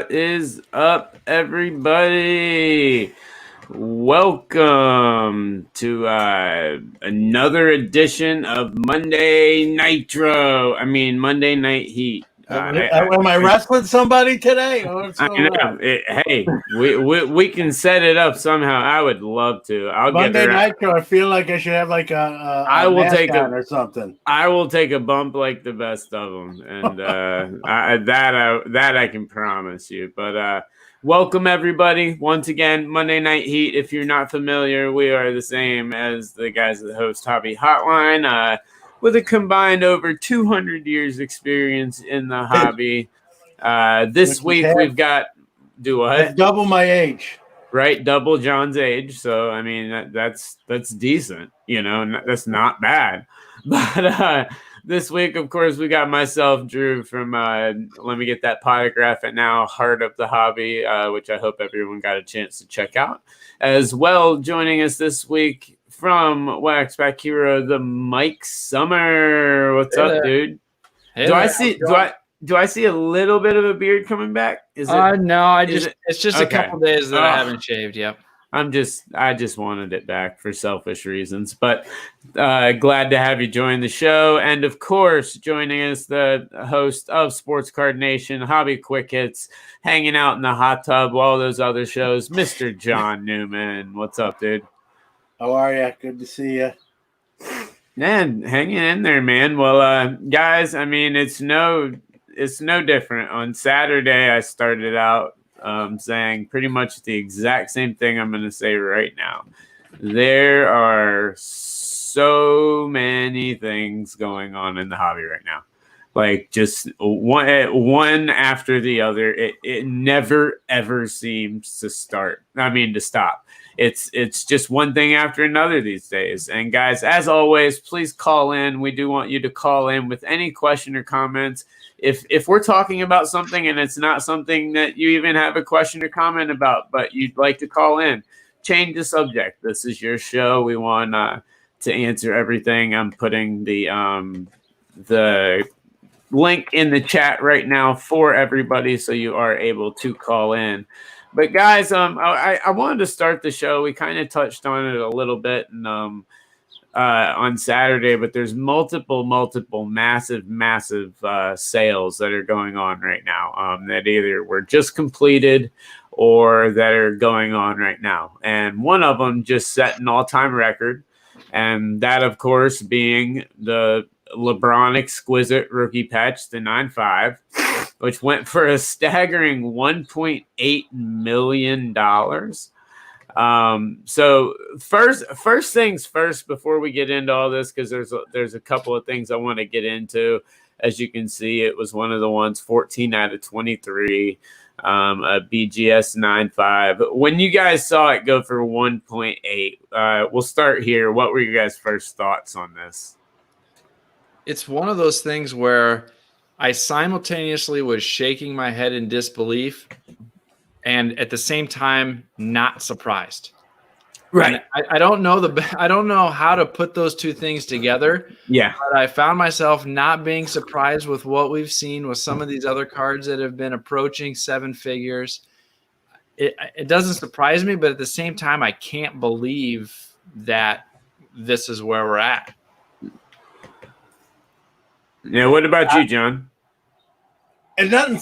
What is up, everybody? Welcome to another edition of Monday Nitro. Monday Night Heat. Am I wrestling somebody today? What's going on? Hey, we can set it up somehow. I would love to. Monday Nitro. I feel like I should have like a mascot or something. I will take a bump like the best of them, and that I can promise you. But welcome everybody once again, Monday Night Heat. If you're not familiar, we are the same as the guys that host Hobby Hotline, with a combined over 200 years experience in the hobby. This week we've got That's double my age. Right, double John's age. So I mean that's decent, that's not bad. But this week, of course, we got myself, Drew, from let me get that potograph it now, Heart of the Hobby, which I hope everyone got a chance to check out. As well, joining us this week from Waxpack Hero, the Mike Sommer. What's up, dude? Do I see a little bit of a beard coming back? No, it's just a couple days that I haven't shaved. Yep. I just wanted it back for selfish reasons, but glad to have you join the show. And of course, joining us, the host of Sports Card Nation, Hobby Quick Hits, hanging out in the hot tub, all those other shows, Mr. John Newman. What's up, dude? How are you? Good to see you. Man, hanging in there, man. Well, guys, it's no different. On Saturday, I started out saying pretty much the exact same thing I'm going to say right now. There are so many things going on in the hobby right now. Like just one after the other. It never, ever seems to stop. It's just one thing after another these days. And guys, as always, please call in. We do want you to call in with any question or comments. If we're talking about something and it's not something that you even have a question or comment about, but you'd like to call in, change the subject. This is your show. We want to answer everything. I'm putting the link in the chat right now for everybody, so you are able to call in. But guys, I wanted to start the show. We kind of touched on it a little bit and on Saturday, but there's multiple massive sales that are going on right now that either were just completed or that are going on right now. And one of them just set an all-time record, and that, of course, being the LeBron Exquisite rookie patch, the 9.5, which went for a staggering $1.8 million. So first things first, before we get into all this, because there's a couple of things I want to get into. As you can see, it was one of the ones, 14 out of 23, a BGS 9.5. When you guys saw it go for 1.8, we'll start here. What were your guys' first thoughts on this? It's one of those things where I simultaneously was shaking my head in disbelief and at the same time not surprised. Right. I don't know how to put those two things together. Yeah. But I found myself not being surprised with what we've seen with some of these other cards that have been approaching seven figures. It doesn't surprise me, but at the same time, I can't believe that this is where we're at. Yeah. What about you, John? And nothing.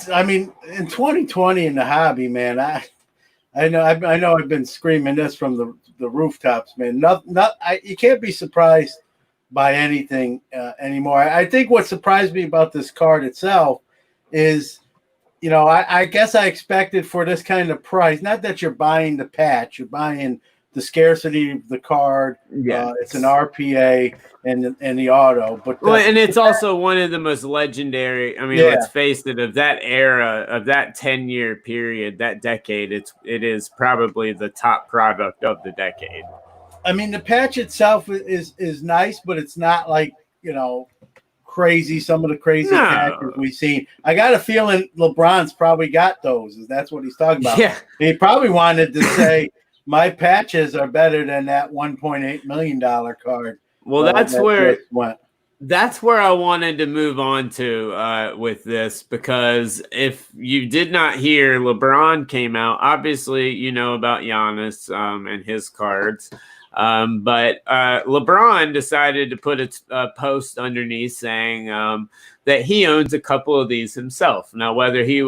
In 2020 in the hobby, man, I know I've been screaming this from the rooftops, man. You can't be surprised by anything anymore. I think what surprised me about this card itself is, I guess I expected for this kind of price, not that you're buying the patch, you're buying the scarcity of the card. Yeah, it's an RPA and the auto, but and it's also one of the most legendary. Let's face it, of that era, of that 10-year period, that decade, it is probably the top product of the decade. The patch itself is nice, but it's not like crazy. Some of the crazy patches we've seen. I got a feeling LeBron's probably got those. That's what he's talking about. Yeah, he probably wanted to say, my patches are better than that $1.8 million card. Well, that's where That's where I wanted to move on to with this, because if you did not hear, LeBron came out. Obviously, you know about Giannis and his cards. But LeBron decided to put a post underneath saying that he owns a couple of these himself. Now, whether he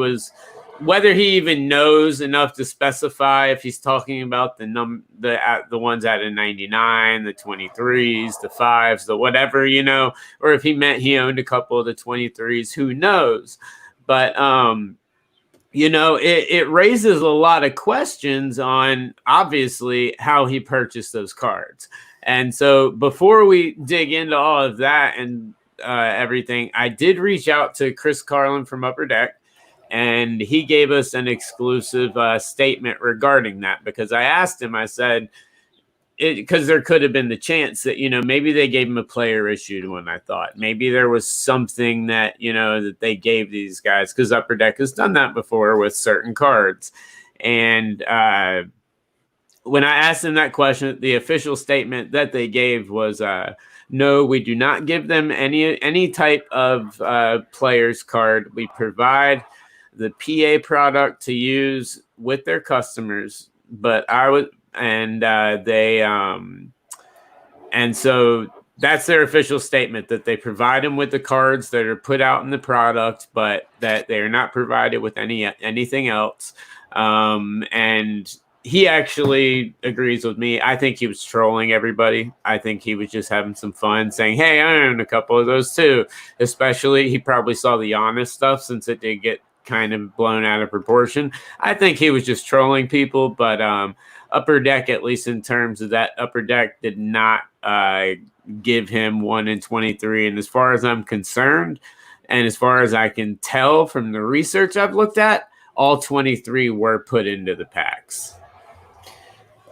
even knows enough to specify if he's talking about the ones out of 99, the 23s, the 5s, the whatever, or if he meant he owned a couple of the 23s, who knows? But it raises a lot of questions on obviously how he purchased those cards. And so before we dig into all of that and everything, I did reach out to Chris Carlin from Upper Deck, and he gave us an exclusive statement regarding that, because I asked him, I said, because there could have been the chance that, maybe they gave him a player issued one. I thought maybe there was something that, that they gave these guys, because Upper Deck has done that before with certain cards. And when I asked him that question, the official statement that they gave was, no, we do not give them any type of player's card. We provide the PA product to use with their customers, but and so that's their official statement, that they provide them with the cards that are put out in the product, but that they are not provided with anything else. And he actually agrees with me. I think he was trolling everybody. I think he was just having some fun saying, hey, I own a couple of those too. Especially, he probably saw the Giannis stuff, since it did get kind of blown out of proportion. I think he was just trolling people, but Upper Deck, at least in terms of that, Upper Deck did not give him 1 in 23. And as far as I'm concerned, and as far as I can tell from the research I've looked at, all 23 were put into the packs.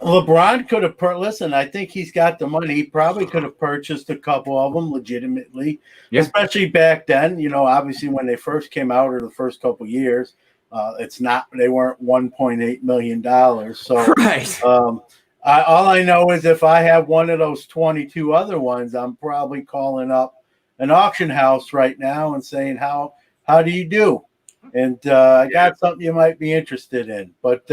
LeBron could have listen, I think he's got the money. He probably could have purchased a couple of them legitimately, especially back then. Obviously when they first came out, or the first couple years, they weren't $1.8 million. So right. All I know is if I have one of those 22 other ones, I'm probably calling up an auction house right now and saying, how do you do? And I got something you might be interested in. But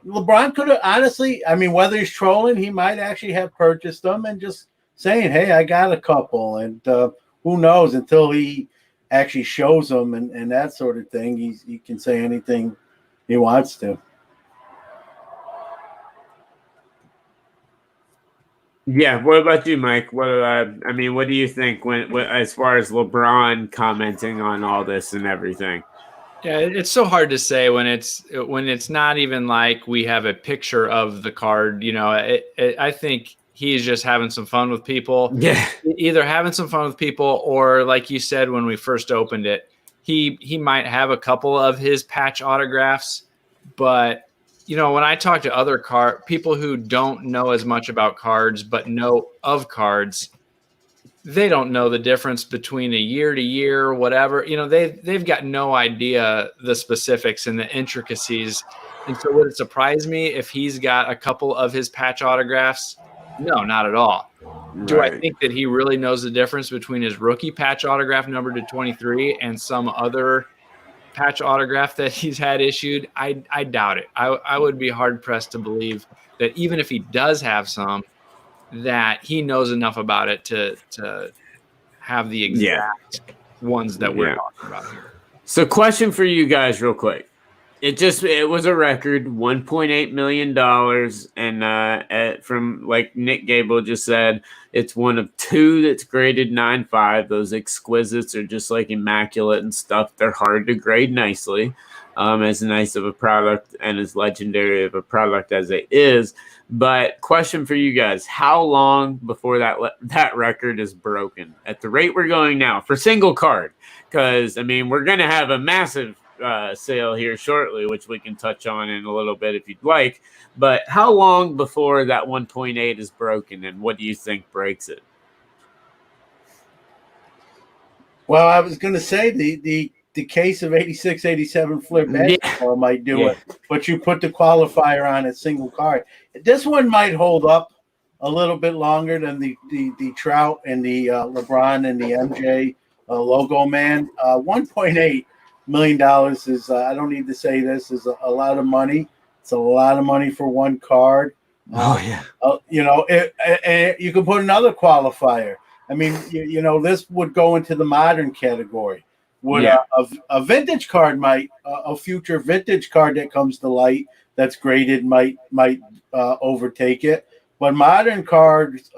LeBron could have, honestly, I mean, whether he's trolling, he might actually have purchased them and just saying, hey, I got a couple. And who knows, until he actually shows them and that sort of thing, he can say anything he wants to. Yeah. What about you, Mike? What do you think as far as LeBron commenting on all this and everything? Yeah, it's so hard to say when it's not even like we have a picture of the card. I think he's just having some fun with people. Yeah, either having some fun with people, or like you said when we first opened it, he might have a couple of his patch autographs. But when I talk to other people who don't know as much about cards but know of cards, they don't know the difference between a year to year, whatever. They've got no idea the specifics and the intricacies. And so would it surprise me if he's got a couple of his patch autographs? No, not at all. Right. Do I think that he really knows the difference between his rookie patch autograph numbered to 23 and some other patch autograph that he's had issued? I doubt it. I would be hard pressed to believe that even if he does have some, that he knows enough about it to have the exact ones that we're talking about here. So question for you guys real quick. It was a record $1.8 million. And from, like Nick Gable just said, it's one of two that's graded 9.5. Those exquisites are just like immaculate and stuff. They're hard to grade nicely. As nice of a product and as legendary of a product as it is. But question for you guys, how long before that record is broken at the rate we're going now for single card? Because, we're going to have a massive sale here shortly, which we can touch on in a little bit if you'd like. But how long before that 1.8 is broken, and what do you think breaks it? Well, I was going to say the case of 86, 87 flip basketball might do it, but you put the qualifier on a single card. This one might hold up a little bit longer than the Trout and the LeBron and the MJ logo man. $1.8 million is I don't need to say this is a lot of money. It's a lot of money for one card. Yeah. You know, you could put another qualifier. I mean, you know, this would go into the modern category. Would a vintage card might a future vintage card that comes to light that's graded might overtake it, but modern cards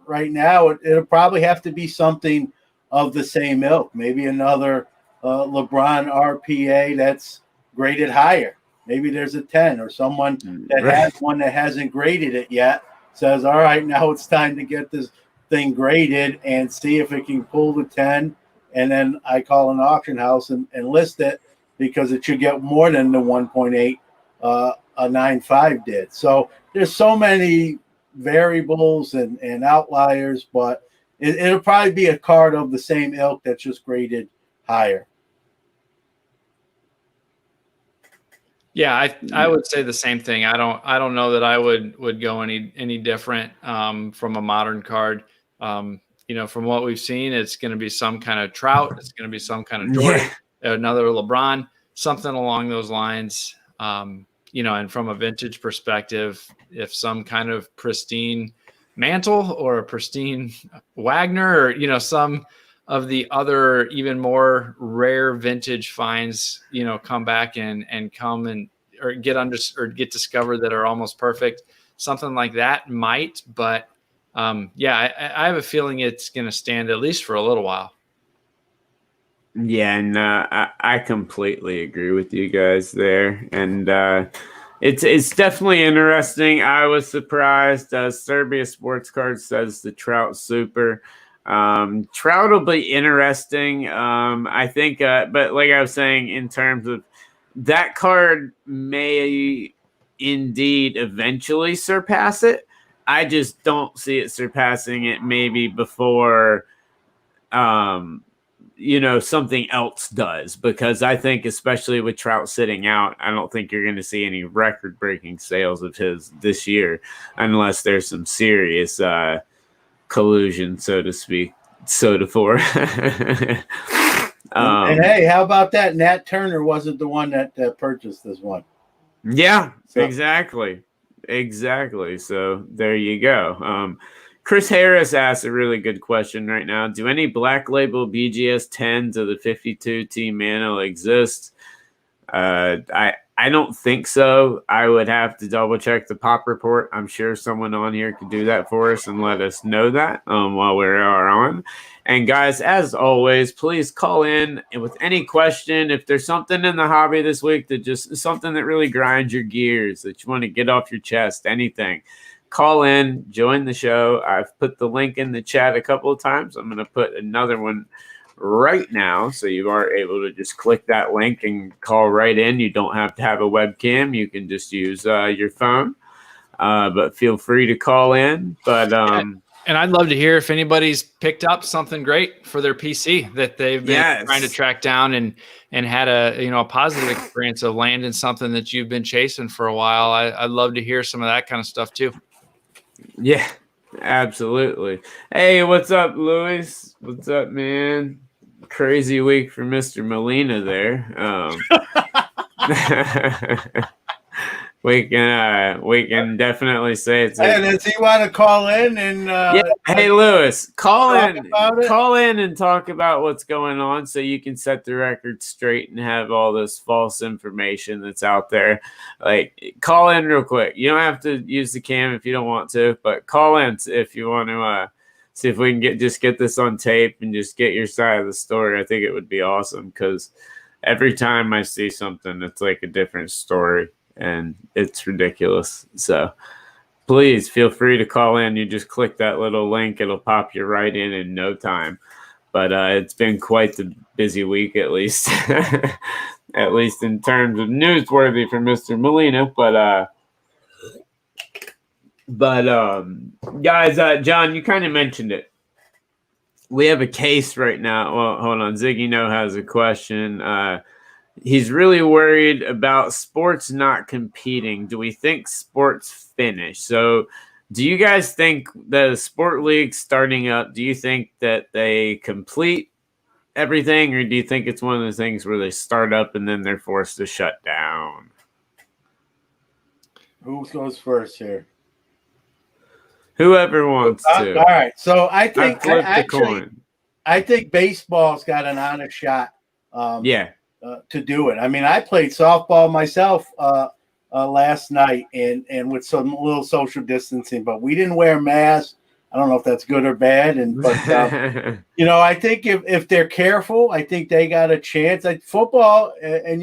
right now it'll probably have to be something of the same ilk. Maybe another LeBron RPA that's graded higher. Maybe there's a 10 or someone that has one that hasn't graded it yet says, all right, now it's time to get this thing graded and see if it can pull the 10. And then I call an auction house and list it because it should get more than the 1.8 a 9.5 did. So there's so many variables and outliers, but it'll probably be a card of the same ilk that's just graded higher. Yeah, I would say the same thing. I don't know that I would go any different from a modern card. You know, from what we've seen, it's going to be some kind of Trout. It's going to be some kind of Jordan, another LeBron, something along those lines. You know, and from a vintage perspective, if some kind of pristine Mantle or a pristine Wagner, or, you know, some of the other even more rare vintage finds, you know, come back and come and or get discovered that are almost perfect. Something like that might, but yeah, I have a feeling it's going to stand at least for a little while. Yeah, and I completely agree with you guys there, and it's definitely interesting. I was surprised. Serbia Sports Card says the Trout Super. Trout will be interesting. I think, but like I was saying, in terms of that card may indeed eventually surpass it. I just don't see it surpassing it maybe before, you know, something else does, because I think especially with Trout sitting out, I don't think you're going to see any record-breaking sales of his this year unless there's some serious collusion, so to speak, soda for. And hey, how about that? Nat Turner wasn't the one that purchased this one. Yeah, so. Exactly. So there you go. Chris Harris asks a really good question right now. Do any black label BGS 10s of the 52 Team Mano exist? I don't think so. I would have to double check the pop report. I'm sure someone on here could do that for us and let us know that while we are on. And guys, as always, please call in with any question. If there's something in the hobby this week that just something that really grinds your gears, that you want to get off your chest, anything, call in, join the show. I've put the link in the chat a couple of times. I'm going to put another one right now, so you are able to just click that link and call right in. You don't have to have a webcam. You can just use your phone, but feel free to call in. But and I'd love to hear if anybody's picked up something great for their PC that they've been trying to track down and had a positive experience of landing something that you've been chasing for a while. I'd love to hear some of that kind of stuff too. Yeah, absolutely. Hey, what's up, Louis? What's up, man? Crazy week for Mr. Molina there. We can definitely say it's. Hey, does he want to call in and? Hey, Louis, call in and talk about what's going on, so you can set the record straight and have all this false information that's out there. Like, call in real quick. You don't have to use the cam if you don't want to, but call in if you want to see if we can get this on tape and just get your side of the story. I think it would be awesome, because every time I see something, it's like a different story. And it's ridiculous. So please feel free to call in. You just click that little link. It'll pop you right in no time. But it's been quite the busy week, at least. At least in terms of newsworthy for Mr. Molina. But guys, John, you kind of mentioned it. We have a case right now. Well, hold on. Ziggy No has a question. He's really worried about sports not competing. Do we think sports finish? So Do you guys think the sport league starting up, do you think that they complete everything, or do you think it's one of those things where they start up and then they're forced to shut down? Who goes first here? Whoever wants to. All right. So I think flip the coin. I think baseball's got an honest shot. To do it. I mean, I played softball myself last night, and with some little social distancing, but we didn't wear masks. I don't know if that's good or bad, but I think if they're careful, I think they got a chance. Like football, and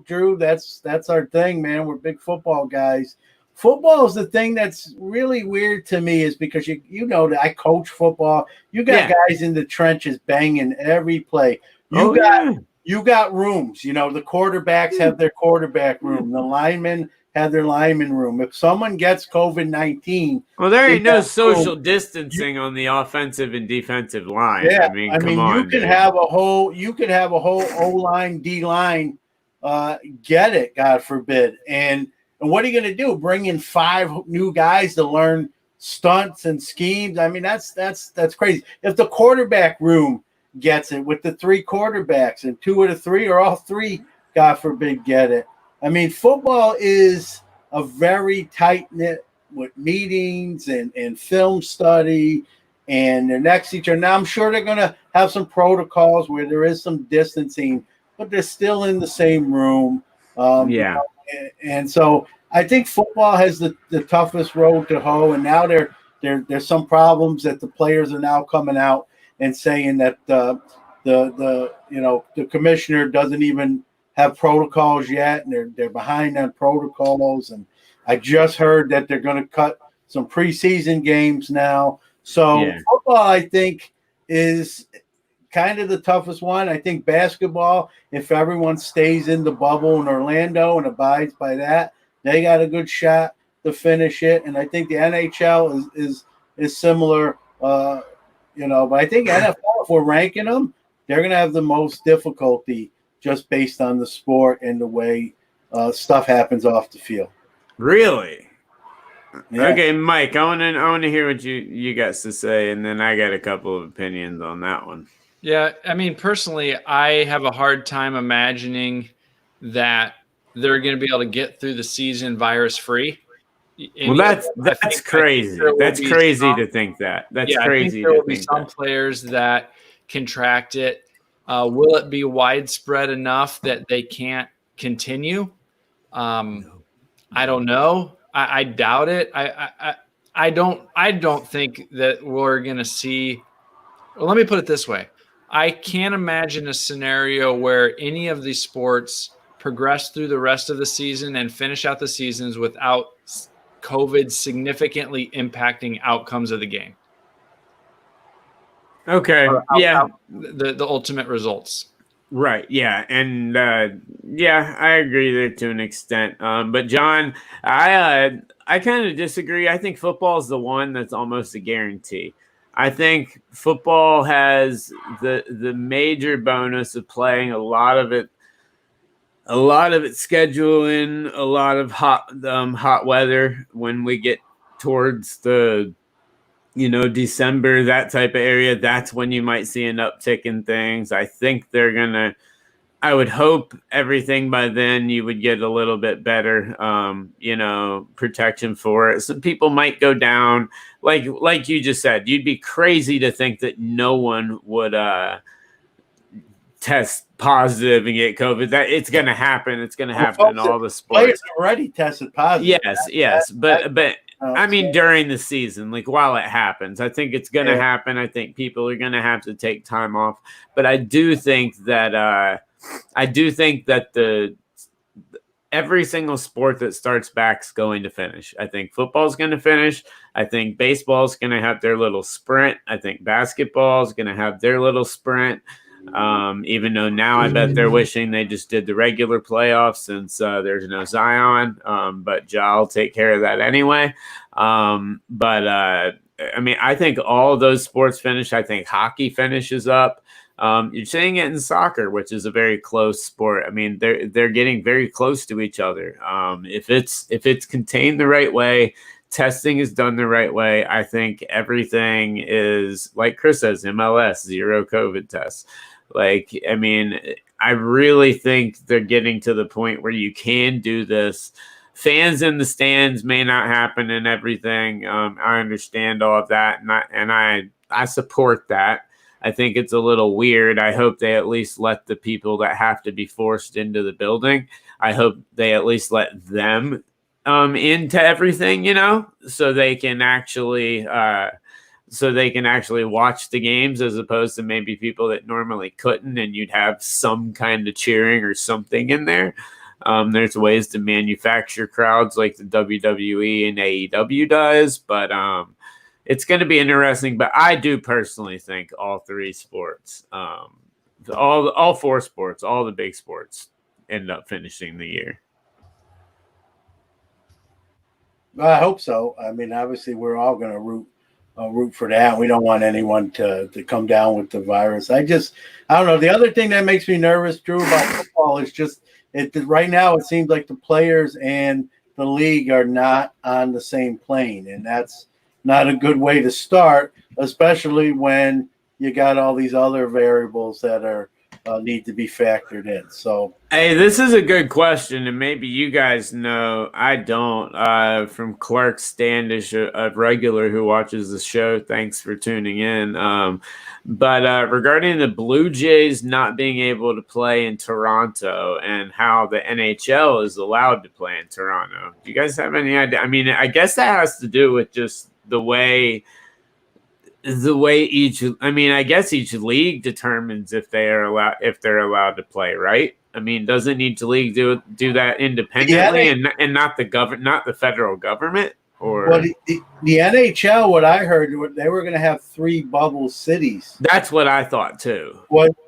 Drew, that's our thing, man. We're big football guys. Football is the thing that's really weird to me, is because you know that I coach football. You got guys in the trenches banging every play. You got rooms. The quarterbacks have their quarterback room. The linemen have their lineman room. If someone gets COVID-19, well, there ain't no social distancing on the offensive and defensive line. Yeah, come on, you could have a whole O-line, D-line, get it, God forbid. And what are you going to do? Bring in 5 new guys to learn stunts and schemes? I mean, that's crazy. If the quarterback room gets it with the 3 quarterbacks and 2 of the 3 or all 3, God forbid, get it. I mean, football is a very tight-knit with meetings and film study, and they're next to each other. Now, I'm sure they're going to have some protocols where there is some distancing, but they're still in the same room. And so I think football has the toughest road to hoe, and now there's some problems that the players are now coming out and saying that the commissioner doesn't even have protocols yet, and they're behind on protocols. And I just heard that they're going to cut some preseason games now. So football, I think, is kind of the toughest one. I think basketball, if everyone stays in the bubble in Orlando and abides by that, they got a good shot to finish it. And I think the NHL is similar. But I think NFL, if we're ranking them, they're going to have the most difficulty just based on the sport and the way stuff happens off the field. Really? Yeah. Okay, Mike, I want to hear what you got to say, and then I got a couple of opinions on that one. Yeah, I mean, personally, I have a hard time imagining that they're going to be able to get through the season virus-free. Well, that's crazy. That's crazy to think that. That's crazy. There will be some players that contract it. Will it be widespread enough that they can't continue? I don't know. I doubt it. I don't think that we're going to see. Well, let me put it this way. I can't imagine a scenario where any of these sports progress through the rest of the season and finish out the seasons without COVID significantly impacting outcomes of the game. Okay. The ultimate results. Right. Yeah. And I agree there to an extent. But John, I kind of disagree. I think football is the one that's almost a guarantee. I think football has the major bonus of playing a lot of it scheduling, a lot of hot weather when we get towards the December, that type of area. That's when you might see an uptick in things. I think I would hope everything by then you would get a little bit better, protection for it. Some people might go down, like you just said. You'd be crazy to think that no one would test positive and get COVID. That it's going to happen. It's going to happen in all the sports. Players already tested positive. Yes, but I mean, during the season, like while it happens, I think it's going to happen. I think people are going to have to take time off. But I do think that every single sport that starts back is going to finish. I think football is going to finish. I think baseball is going to have their little sprint. I think basketball is going to have their little sprint. Even though now I bet they're wishing they just did the regular playoffs since there's no Zion. But Ja will take care of that anyway. I mean, I think all of those sports finish. I think hockey finishes up. You're seeing it in soccer, which is a very close sport. I mean, they're getting very close to each other. If it's contained the right way, testing is done the right way. I think everything is, like Chris says, MLS, zero COVID tests. Like, I mean, I really think they're getting to the point where you can do this. Fans in the stands may not happen and everything. I understand all of that, and I support that. I think it's a little weird. I hope they at least let the people that have to be forced into the building. I hope they at least let them into everything, so they can actually watch the games, as opposed to maybe people that normally couldn't, and you'd have some kind of cheering or something in there. There's ways to manufacture crowds like the WWE and AEW does, but it's going to be interesting. But I do personally think all three sports, all four sports, all the big sports end up finishing the year. Well, I hope so. I mean, obviously, we're all going to root for that. We don't want anyone to come down with the virus. I don't know. The other thing that makes me nervous, Drew, about football is just right now it seems like the players and the league are not on the same plane, and that's not a good way to start, especially when you got all these other variables that are need to be factored in. So, hey, this is a good question, and maybe you guys know. I don't. From Clark Standish, a regular who watches the show. Thanks for tuning in. But regarding the Blue Jays not being able to play in Toronto and how the NHL is allowed to play in Toronto, do you guys have any idea? I mean, I guess that has to do with just the way each league determines if they're allowed to play, right? I mean, doesn't each league do that independently and not the federal government? Or well, the NHL, what I heard, they were going to have 3 bubble cities. That's what I thought too.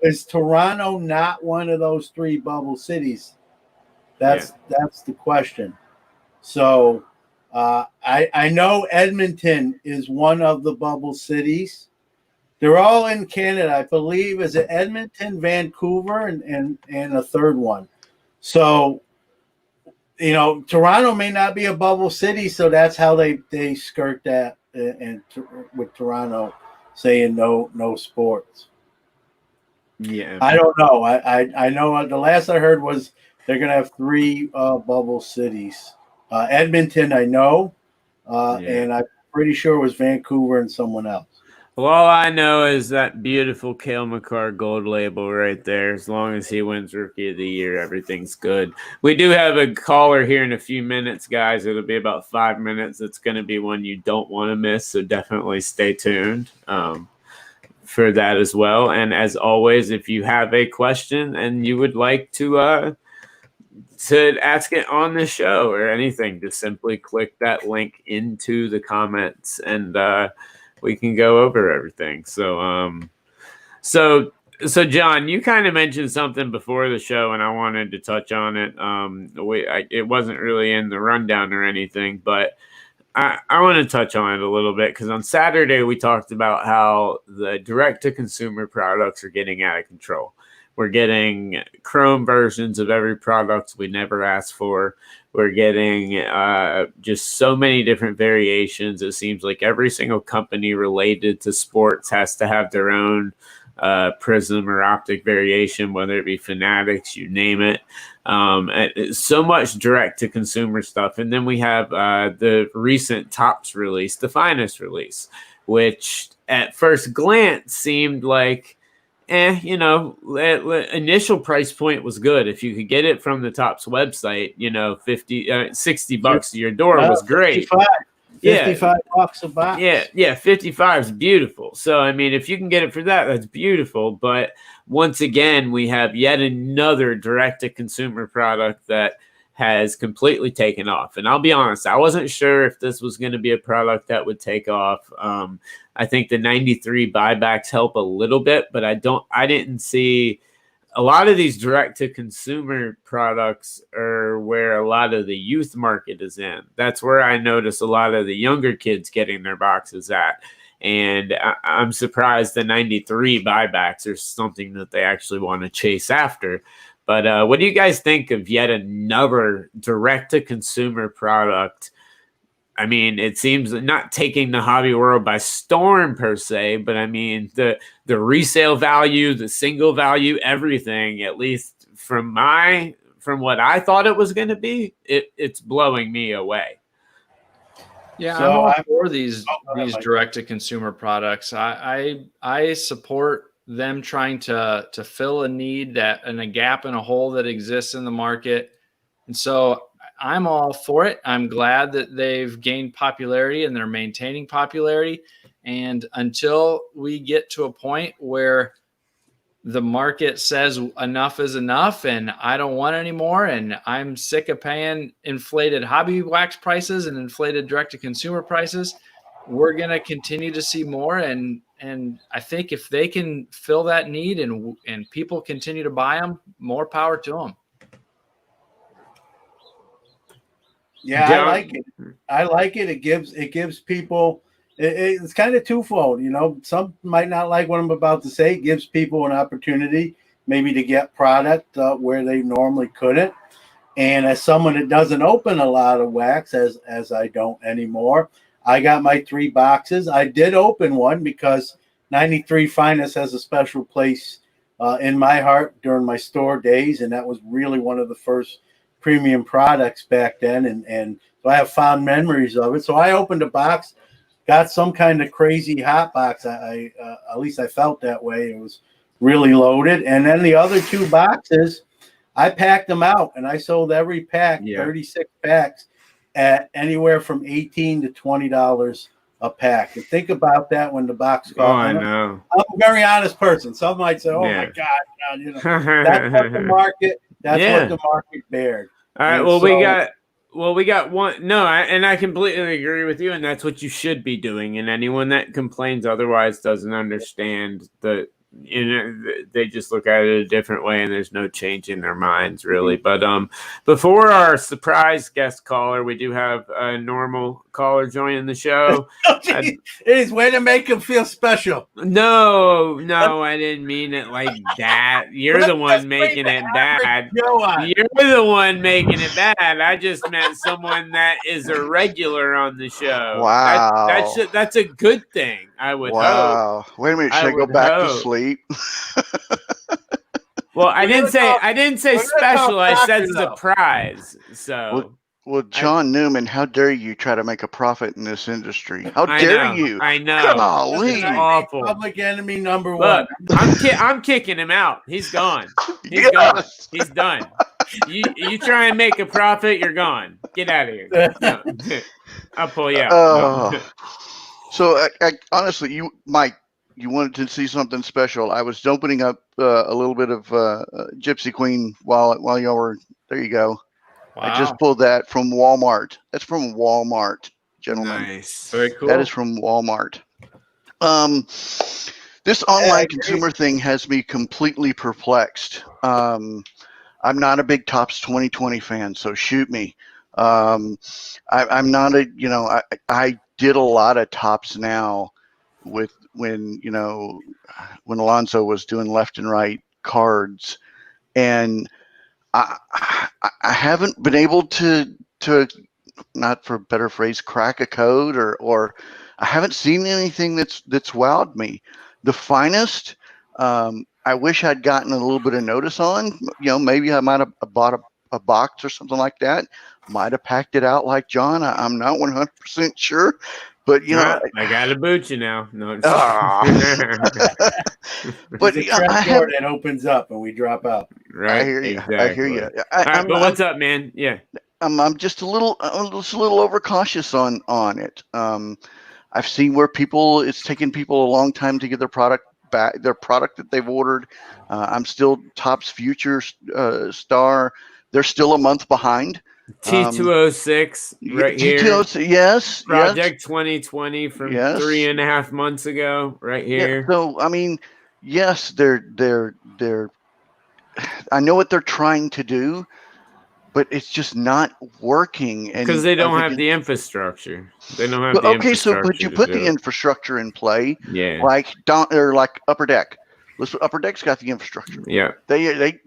Is Toronto not one of those 3 bubble cities? That's the question. So I know Edmonton is one of the bubble cities. They're all in Canada, I believe. Is it Edmonton, Vancouver, and a third one? So, Toronto may not be a bubble city, so that's how they skirt that, and with Toronto saying no sports. Yeah, I don't know. I know the last I heard was they're going to have 3 bubble cities. Edmonton, I know, and I'm pretty sure it was Vancouver and someone else. Well, all I know is that beautiful Cale Makar gold label right there. As long as he wins Rookie of the Year, everything's good. We do have a caller here in a few minutes, guys. It'll be about 5 minutes. It's going to be one you don't want to miss, so definitely stay tuned for that as well. And as always, if you have a question and you would like to ask it on the show or anything, just simply click that link into the comments and we can go over everything. So John, you kind of mentioned something before the show, and I wanted to touch on it. It wasn't really in the rundown or anything, but I want to touch on it a little bit because on Saturday we talked about how the direct-to-consumer products are getting out of control. We're getting Chrome versions of every product we never asked for. We're getting just so many different variations. It seems like every single company related to sports has to have their own prism or optic variation, whether it be Fanatics, you name it. So much direct-to-consumer stuff. And then we have the recent Topps release, the Finest release, which at first glance seemed like, initial price point was good. If you could get it from the Topps website, $60 to your door was great. 55 bucks a box. Yeah, 55 is beautiful. So, I mean, if you can get it for that, that's beautiful. But once again, we have yet another direct-to-consumer product that has completely taken off. And I'll be honest, I wasn't sure if this was going to be a product that would take off. I think the 93 buybacks help a little bit, but I didn't see a lot of these direct-to-consumer products are where a lot of the youth market is in. That's where I notice a lot of the younger kids getting their boxes at. And I'm surprised the 93 buybacks are something that they actually want to chase after. But what do you guys think of yet another direct-to-consumer product I mean, it seems not taking the hobby world by storm per se, but I mean the resale value, the single value, everything, at least from what I thought it was going to be, it's blowing me away. Yeah, So I'm all for these direct to consumer products. I support them trying to fill a need and a gap and a hole that exists in the market. And so I'm all for it. I'm glad that they've gained popularity and they're maintaining popularity. And until we get to a point where the market says enough is enough and I don't want any more, and I'm sick of paying inflated hobby wax prices and inflated direct to consumer prices, we're going to continue to see more. And I think if they can fill that need and people continue to buy them, more power to them. Yeah, I like it. I like it. It gives people. It's kind of twofold, you know. Some might not like what I'm about to say. It gives people an opportunity maybe to get product where they normally couldn't. And as someone that doesn't open a lot of wax, as I don't anymore, I got my 3 boxes. I did open one because 93 Finest has a special place in my heart during my store days, and that was really one of the first premium products back then, and so I have fond memories of it. So I opened a box, got some kind of crazy hot box. I at least I felt that way. It was really loaded. And then the other 2 boxes, I packed them out, and I sold every pack, 36 packs, at anywhere from $18 to $20 a pack. And think about that when the box cost. Oh, I know. I'm a very honest person. Some might say, "Oh my God," you know, that's what the market. That's what the market bared. All right. And well, we got one. No, and I completely agree with you, and that's what you should be doing. And anyone that complains otherwise doesn't understand that. You know, they just look at it a different way, and there's no change in their minds, really. But before our surprise guest caller, we do have a normal caller joining the show. It is way to make him feel special. No, I didn't mean it like that. You're the one making it bad. You're the one making it bad. I just meant someone that is a regular on the show. Wow, that's a good thing. I would hope. Wait a minute, should I go back to sleep? Well, I didn't say special. I said surprise. So, well, John Newman, how dare you try to make a profit in this industry? How dare you? I know. Golly. Awful. Public enemy number Look, one. I'm kicking him out. He's gone. He's gone. He's done. You try and make a profit, you're gone. Get out of here. No. I'll pull you out. So, I honestly, Mike, you wanted to see something special. I was opening up a little bit of Gypsy Queen while y'all were there. You go. Wow. I just pulled that from Walmart. That's from Walmart, gentlemen. Nice. Very cool. That is from Walmart. This online consumer thing has me completely perplexed. I'm not a big Tops 2020 fan, so shoot me. I'm not a, I did a lot of Tops now with when Alonso was doing left and right cards, and I haven't been able to, not for a better phrase, crack a code or I haven't seen anything that's wowed me. The Finest, I wish I'd gotten a little bit of notice on. Maybe I might have bought a box or something like that. Might have packed it out like John. I'm not 100% sure. But I gotta boot you now. No, but that opens up and we drop out. Right. I hear you. Exactly. I hear you. But what's up, man? Yeah. I'm just a little overcautious on it. I've seen where it's taken people a long time to get their product back, their product that they've ordered. I'm still Topps Future Star. They're still a month behind. T206 right here. Yes. Project 2020 from 3.5 months ago, right here. Yeah, so I mean, yes, they're. I know what they're trying to do, but it's just not working. Because they don't have the infrastructure. They don't have the infrastructure. But you put the infrastructure in play. Yeah. Like Upper Deck. Upper Deck's got the infrastructure. Yeah. They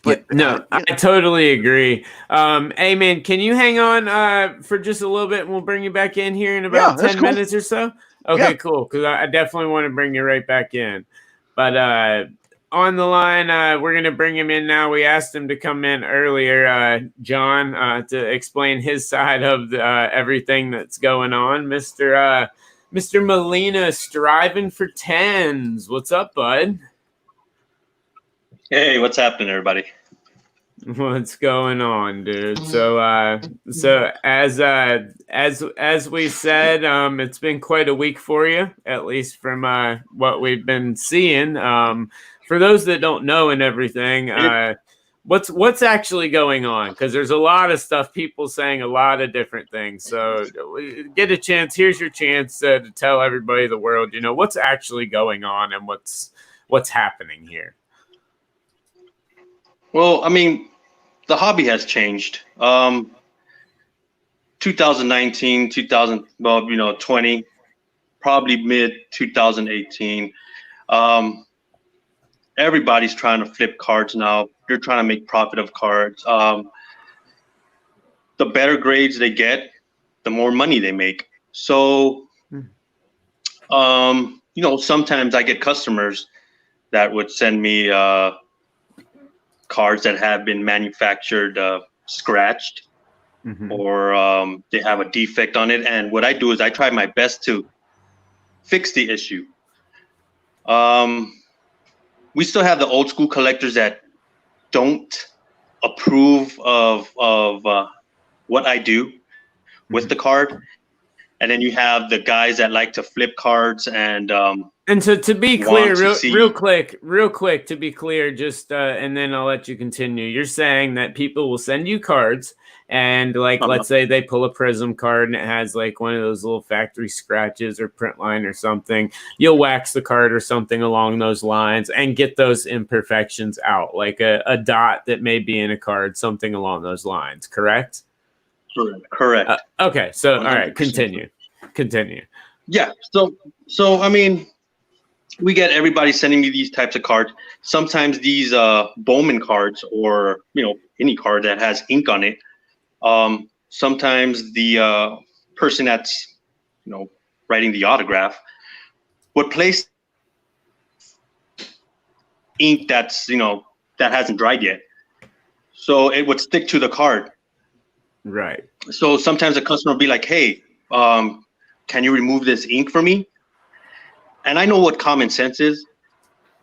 But no, I totally agree. Hey man, can you hang on for just a little bit and we'll bring you back in here in about 10 minutes or so? Okay, cool. Because I definitely want to bring you right back in. But on the line, we're going to bring him in now. We asked him to come in earlier, John, to explain his side of everything that's going on. Mr. Molina striving for tens. What's up, bud? Hey, what's happening, everybody? What's going on, dude? So as we said, it's been quite a week for you, at least from what we've been seeing. For those that don't know and everything, what's actually going on? Because there's a lot of stuff, people saying a lot of different things. So get a chance. Here's your chance to tell everybody, the world, what's actually going on and what's happening here. Well, I mean, the hobby has changed. 2019, 20, probably mid 2018. Everybody's trying to flip cards now. They're trying to make profit of cards. The better grades they get, the more money they make. So, sometimes I get customers that would send me cards that have been manufactured scratched, or they have a defect on it. And what I do is I try my best to fix the issue. We still have the old school collectors that don't approve of what I do with the card. And then you have the guys that like to flip cards and so to be clear, real quick, to be clear, just and then I'll let you continue. You're saying that people will send you cards and let's say they pull a Prism card and it has like one of those little factory scratches or print line or something. You'll wax the card or something along those lines and get those imperfections out, like a dot that may be in a card, something along those lines. Correct? Correct. Okay. So, 100%. All right, continue. Yeah. So, I mean, we get everybody sending me these types of cards. Sometimes these Bowman cards, or any card that has ink on it. Sometimes the person that's writing the autograph would place ink that's that hasn't dried yet, so it would stick to the card. Right. So sometimes a customer will be like, "Hey, can you remove this ink for me?" And I know what common sense is.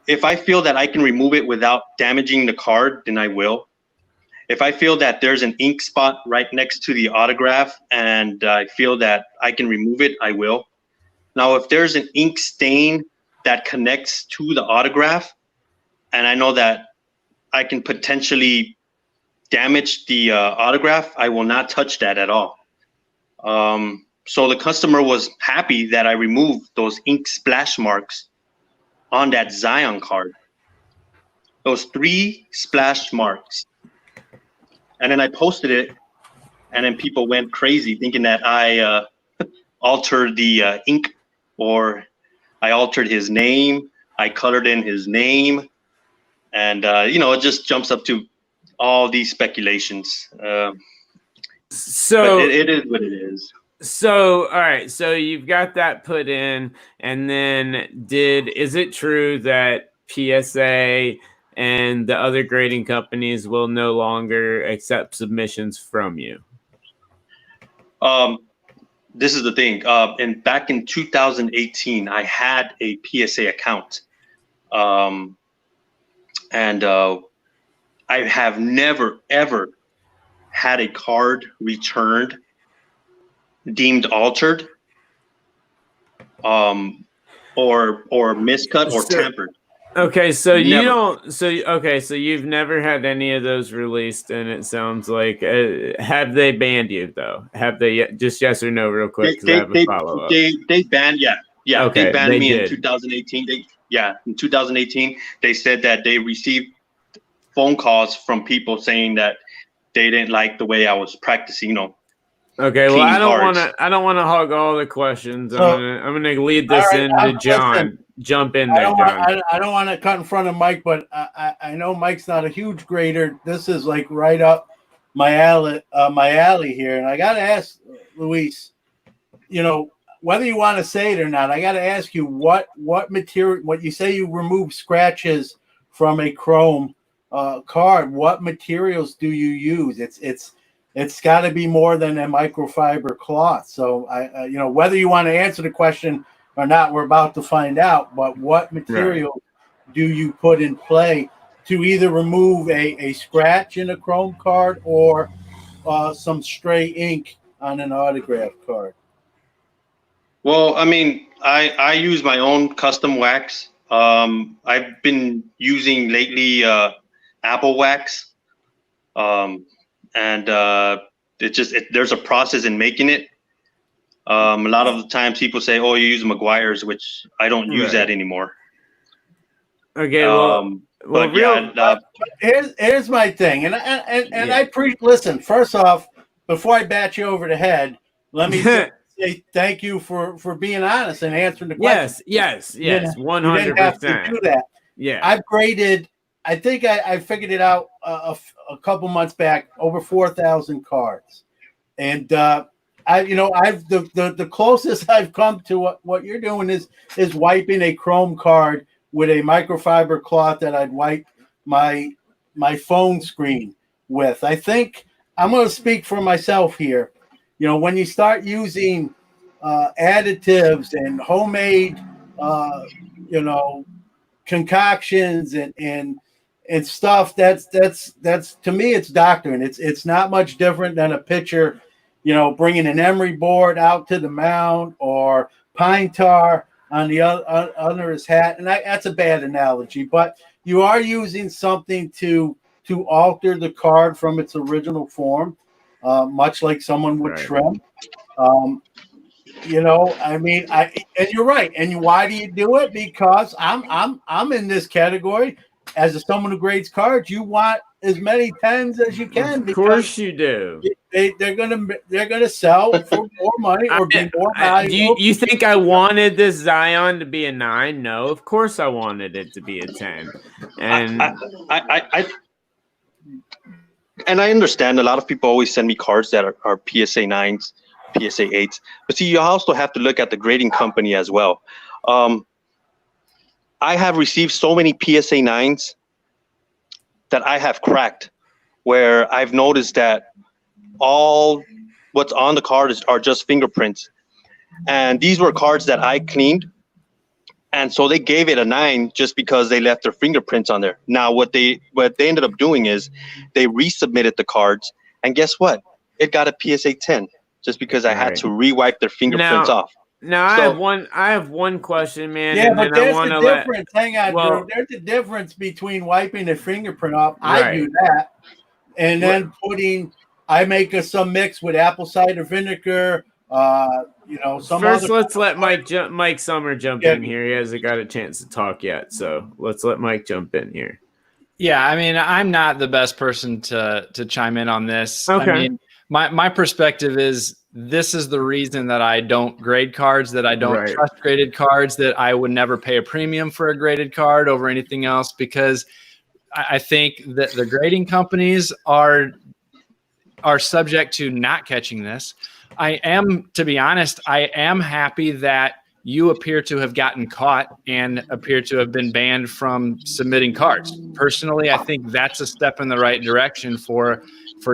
If I feel that I can remove it without damaging the card, then I will. If I feel that there's an ink spot right next to the autograph and I feel that I can remove it, I will. Now, if there's an ink stain that connects to the autograph and I know that I can potentially damage the autograph, I will not touch that at all. So the customer was happy that I removed those ink splash marks on that Zion card. Those 3 splash marks. And then I posted it, and then people went crazy thinking that I altered the ink, or I altered his name. I colored in his name. And, it just jumps up to all these speculations. So it is what it is. So, all right. So you've got that put in, and then is it true that PSA and the other grading companies will no longer accept submissions from you? This is the thing. And back in 2018, I had a PSA account. And I have never, ever had a card returned deemed altered, or miscut or tampered. Okay, so never. You don't. So you've never had any of those released, and it sounds like have they banned you though? Have they? Just yes or no, real quick, because I have a follow up. They banned, yeah. Okay, they banned me did. In 2018. In 2018, they said that they received phone calls from people saying that they didn't like the way I was practicing, Okay, well, I don't want to hog all the questions. I'm gonna lead this into John. jump in there, John. I don't want to cut in front of Mike, but I know Mike's not a huge grader. This is like right up my alley here, and I got to ask Luis, whether you want to say it or not, I got to ask you what material. What you say you remove scratches from a chrome card. What materials do you use? It's got to be more than a microfiber cloth. So whether you want to answer the question or not, we're about to find out. But what material do you put in play to either remove a scratch in a chrome card or some stray ink on an autograph card? Well, I mean, I use my own custom wax. I've been using lately apple wax, and there's a process in making it. A lot of the times people say, "Oh, you use McGuire's," which I don't use that anymore. Okay, here's my thing, listen. First off, before I bat you over the head, let me say thank you for being honest and answering the question. Yes, 100%. Do that. Yeah, I've graded. I think I figured it out a couple months back. Over 4,000 cards, and I've the closest I've come to what you're doing is wiping a chrome card with a microfiber cloth that I'd wipe my phone screen with. I think I'm going to speak for myself here. When you start using additives and homemade, concoctions and stuff, that's to me, it's doctrine. It's not much different than a pitcher, bringing an emery board out to the mound or pine tar on the under his hat. And that's a bad analogy, but you are using something to alter the card from its original form, much like someone would trim. And you're right. And why do you do it? Because I'm in this category. As someone who grades cards, you want as many 10s as you can. Of course you do. They're gonna sell for more money or be more valuable. Do you think I wanted this Zion to be a 9? No, of course I wanted it to be a 10. And I understand a lot of people always send me cards that are PSA 9s, PSA 8s. But see, you also have to look at the grading company as well. I have received so many PSA 9s that I have cracked, where I've noticed that all what's on the card are just fingerprints. And these were cards that I cleaned. And so they gave it a 9 just because they left their fingerprints on there. Now, what they ended up doing is they resubmitted the cards. And guess what? It got a PSA 10 just because I had to rewipe their fingerprints off. Now I have one question, man. Yeah, but there's a difference. Hang on, Drew. There's a difference between wiping a fingerprint off. I do that, and then I make some mix with apple cider vinegar. First, let's let Mike Sommer jump in here. He hasn't got a chance to talk yet, so let's let Mike jump in here. Yeah, I mean, I'm not the best person to chime in on this. Okay. I mean, my perspective is, this is the reason that I don't grade cards, that I don't trust graded cards, that I would never pay a premium for a graded card over anything else, because I think that the grading companies are subject to not catching this. To be honest, I am happy that you appear to have gotten caught and appear to have been banned from submitting cards. Personally, I think that's a step in the right direction for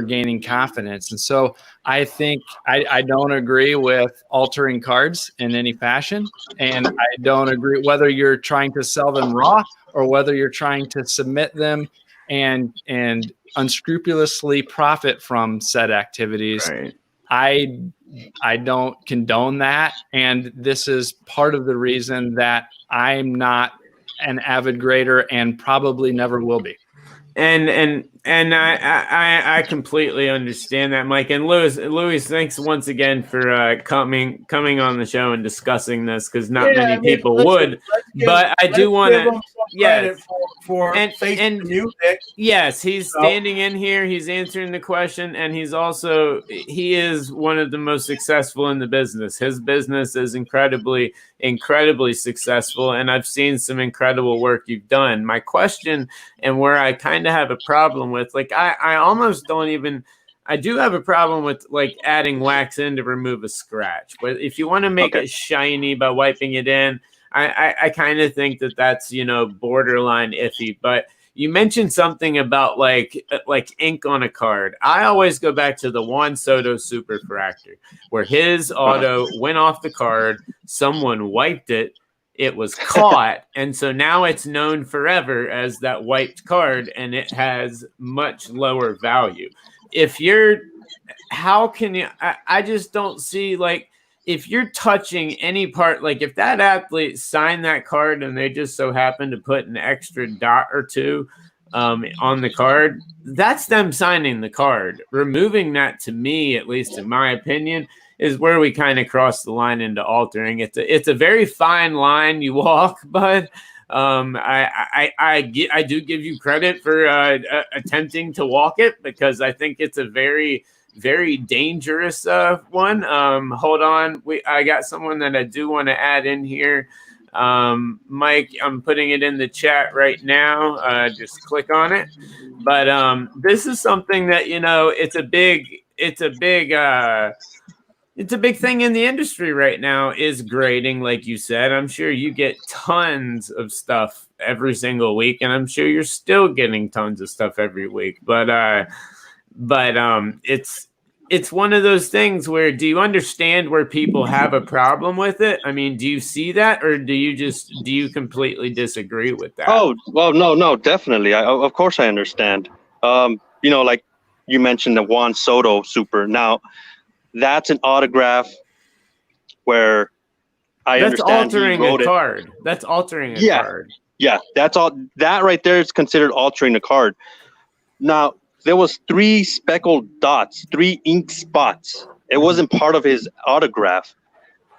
gaining confidence. And so I think I don't agree with altering cards in any fashion. And I don't agree whether you're trying to sell them raw or whether you're trying to submit them and unscrupulously profit from said activities. Right. I don't condone that. And this is part of the reason that I'm not an avid grader and probably never will be. And I completely understand that, Mike. And Louis, thanks once again for coming on the show and discussing this, because not many people would. But I do want to. credit yes. for facing the music. Yes, he's standing in here. He's answering the question, and he is one of the most successful in the business. His business is incredibly successful, and I've seen some incredible work you've done. My question, and where I kind of have a problem with, like, I almost don't even. I do have a problem with like adding wax in to remove a scratch, but if you want to make it shiny by wiping it in, I kind of think that that's, borderline iffy. But you mentioned something about like ink on a card. I always go back to the Juan Soto Superfractor, where his auto went off the card, someone wiped it, it was caught, and so now it's known forever as that wiped card, and it has much lower value. How can you? I just don't see, like, if you're touching any part, like if that athlete signed that card and they just so happen to put an extra dot or two on the card, that's them signing the card. Removing that, to me, at least in my opinion, is where we kind of cross the line into altering. It's a very fine line you walk, but I do give you credit for attempting to walk it, because I think it's a very, very dangerous one. Hold on, I got someone that I do want to add in here. Mike, I'm putting it in the chat right now. Just click on it. But this is something that, it's a big thing in the industry right now, is grading. Like you said, I'm sure you get tons of stuff every single week, and I'm sure you're still getting tons of stuff every week. But it's one of those things where, do you understand where people have a problem with it? I mean, do you see that, or do you completely disagree with that? Oh, well, no, definitely. Of course I understand. Like you mentioned the Juan Soto Super. Now, that's an autograph where that's altering a card. That's altering a card. Yeah, that's all. That right there is considered altering the card. Now, there was 3 speckled dots, 3 ink spots. It wasn't part of his autograph.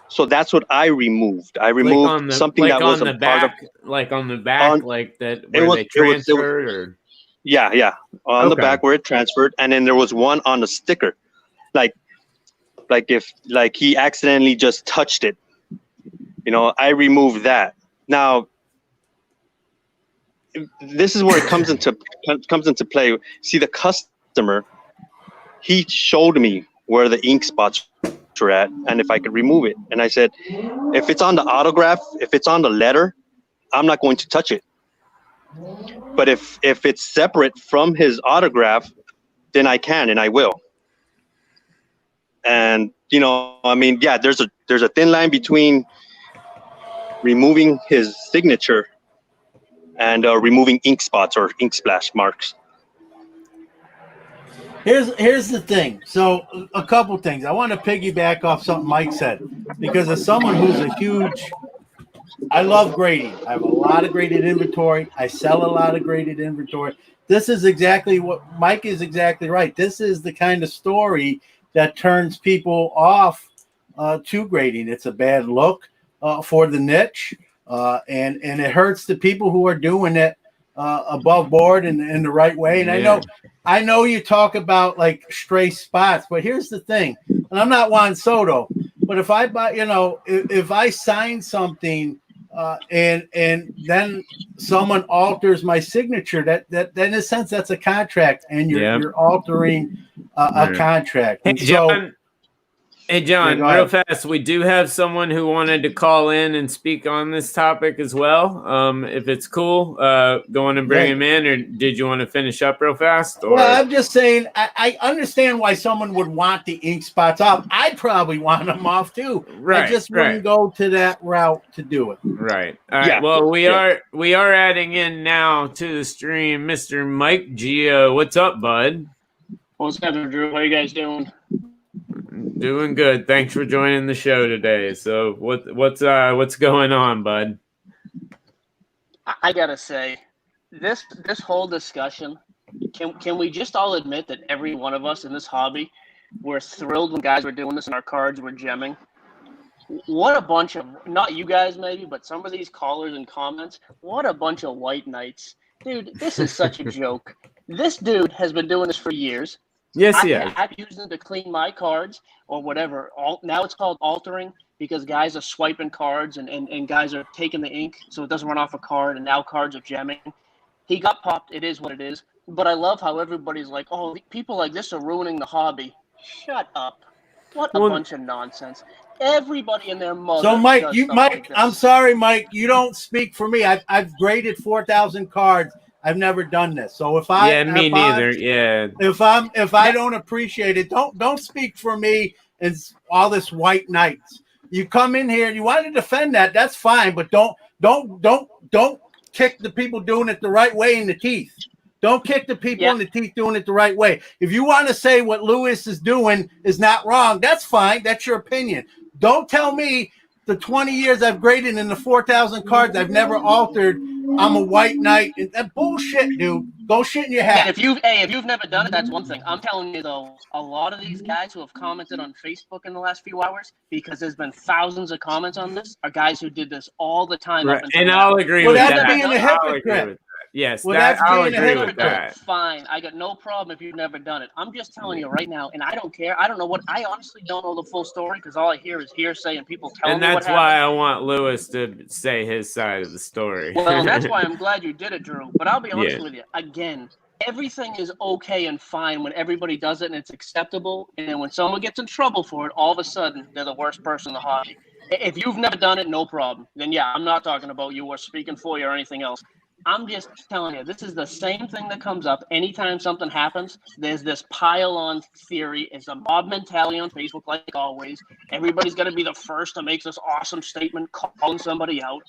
So that's what I removed. I removed something that wasn't part of. Like on the back, like that where they transferred, or. Yeah, on the back where it transferred, and then there was one on the sticker, like if he accidentally just touched it. I removed that. Now, this is where it comes into play. See, the customer, he showed me where the ink spots were at, and if I could remove it. And I said, if it's on the autograph, if it's on the letter, I'm not going to touch it. But if it's separate from his autograph, then I can, and I will. And there's a thin line between removing his signature and removing ink spots or ink splash marks. Here's the thing. So a couple things. I want to piggyback off something Mike said, because as someone who's I love grading. I have a lot of graded inventory. I sell a lot of graded inventory. This is exactly what Mike is exactly right. This is the kind of story that turns people off to grading. It's a bad look for the niche, and it hurts the people who are doing it above board and in the right way. And I know you talk about like stray spots, but here's the thing. And I'm not Juan Soto, but if I buy, if I sign something and then someone alters my signature, that in a sense that's a contract, and you're altering a contract. Hey, John, real fast, we do have someone who wanted to call in and speak on this topic as well. If it's cool, go on and bring him in, or did you want to finish up real fast? Or? Well, I'm just saying, I understand why someone would want the ink spots off. I'd probably want them off too. Right, I just wouldn't go to that route to do it. Right. All right. Well, we are adding in now to the stream Mr. Mike Gio. What's up, bud? What's up, Drew? How you guys doing? Doing good. Thanks for joining the show today. So what's going on, bud? I gotta say, this whole discussion, can we just all admit that every one of us in this hobby, we're thrilled when guys are doing this and our cards were gemming? what a bunch of, not you guys maybe, but some of these callers and comments, what a bunch of white knights. Dude, this is such a joke. This dude has been doing this for years. Yes, he has. I've used them to clean my cards or whatever. Now it's called altering because guys are swiping cards and guys are taking the ink so it doesn't run off a card, and now cards are gemming. He got popped. It is what it is. But I love how everybody's like, oh, people like this are ruining the hobby. Shut up. What a bunch of nonsense. Everybody in their mother. So Mike, like I'm sorry, Mike, you don't speak for me. I've graded 4,000 cards. I've never done this. So if I if I don't appreciate it, don't speak for me and all this white knights. You come in here and you want to defend that, that's fine, but don't kick the people doing it the right way in the teeth. Don't kick the people in the teeth doing it the right way. If you want to say what Lewis is doing is not wrong, that's fine. That's your opinion. Don't tell me the 20 years I've graded in the 4,000 cards I've never altered, I'm a white knight. That bullshit, dude. Go shit in your hat. If you've never done it, that's one thing. I'm telling you though, a lot of these guys who have commented on Facebook in the last few hours, because there's been thousands of comments on this, are guys who did this all the time. Right. And I'll agree with that. That's being a hypocrite. Yes, well, I'll agree with that. Fine. I got no problem if you've never done it. I'm just telling you right now, and I don't care. I honestly don't know the full story because all I hear is hearsay and people telling me what happened. And that's why I want Lewis to say his side of the story. Well, that's why I'm glad you did it, Drew. But I'll be honest with you. Again, everything is okay and fine when everybody does it and it's acceptable. And then when someone gets in trouble for it, all of a sudden, they're the worst person in the hobby. If you've never done it, no problem. Then, yeah, I'm not talking about you or speaking for you or anything else. I'm just telling you, this is the same thing that comes up anytime something happens. There's this pile-on theory. It's a mob mentality on Facebook, like always. Everybody's got to be the first to make this awesome statement calling somebody out.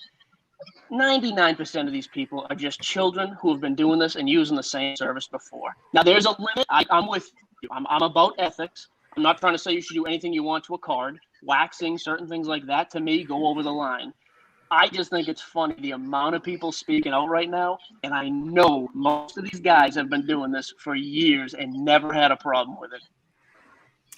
99% of these people are just children who have been doing this and using the same service before. Now, there's a limit. I'm with you. I'm about ethics. I'm not trying to say you should do anything you want to a card. Waxing, certain things like that, to me, go over the line. I just think it's funny the amount of people speaking out right now, and I know most of these guys have been doing this for years and never had a problem with it.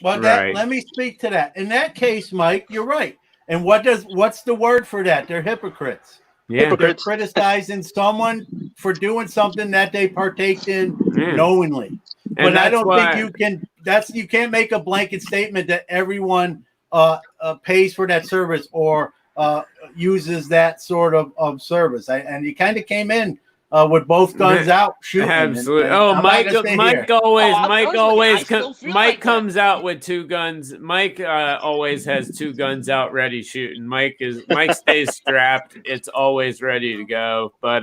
Well, let me speak to that. In that case, Mike, you're right. And what's the word for that? They're hypocrites. Yeah. They're criticizing someone for doing something that they partaked in knowingly. And but I don't think you can't make a blanket statement that everyone pays for that service or uses that sort of service. And you kind of came in with both guns out shooting. Absolutely. Mike comes out with two guns. Mike always has two guns out ready shooting. Mike stays strapped. It's always ready to go. But